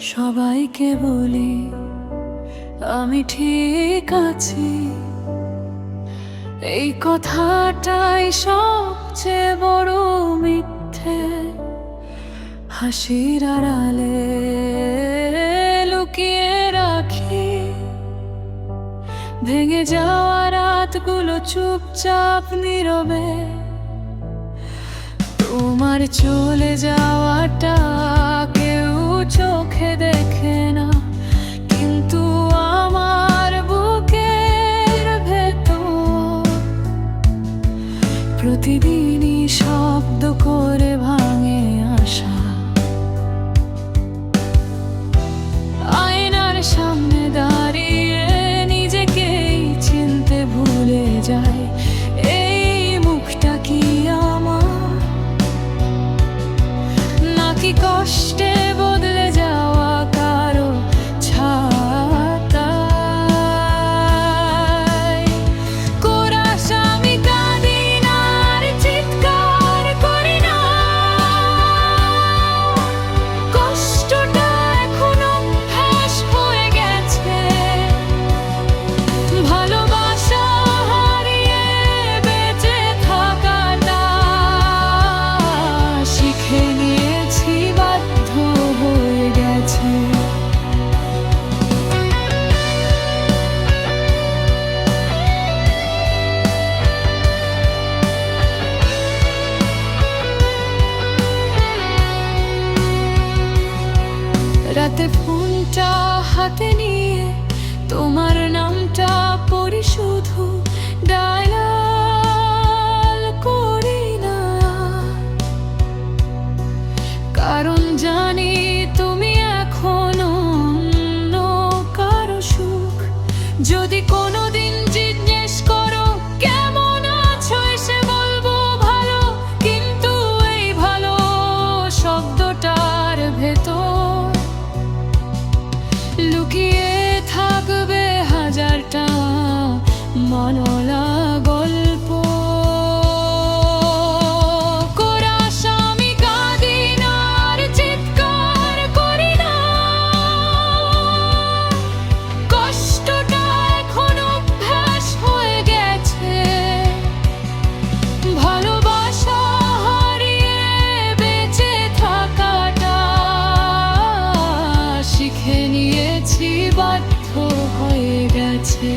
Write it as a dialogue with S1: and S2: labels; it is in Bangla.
S1: সবাইকে বলি আমি ঠিক আছি, এই কথাটাই সবচেয়ে বড় মিথ্যে। হাসির আড়ালে লুকিয়ে রাখি ভেঙে যাওয়া রাতগুলো চুপচাপ নীরবে। তোমার চলে যাওয়াটা কেউ চোখে দেখে না, কিন্তু আমার বুকের ভেতর প্রতিদিনই শব্দ করে ভাঙে আশা। আয়নার সামনে দাঁড়িয়ে নিজেকেই চিনতে ভুলে যায়, এই মুখটা কি আমার, নাকি কষ্টে বদলে যাওয়া কারো ছাতা। কোরাস আমি কাঁদি না আর চিৎকার করি না, কষ্টটা এখন অভ্যাস হয়ে গেছে। ভালোবাসা হারিয়ে বেঁচে থাকাটা শিখে নিয়েছি, বাধ্য হয়ে গেছে। রাতে ফোনটা হাতে নিয়ে তোমার নামটা পড়ি, শুধু ডায়াল করি না, কারণ জানি তুমি এখনো অন্য কারো সুখ। যদি কোনোদিন জিজ্ঞেস করো কেমন আছো, এসে বলবো ভালো, কিন্তু এই ভালো শব্দটার ভেতর লুকিয়ে থাকবে হাজারটা মনলা গল্প। কোরাস আমি কাঁদি না আর চিৎকার করি না, কষ্টটা এখন অভ্যাস হয়ে গেছে। ভালোবাসা হারিয়ে বেঁচে থাকাটা শিখে নিয়েছি, বাধ্য হয়ে গেছে।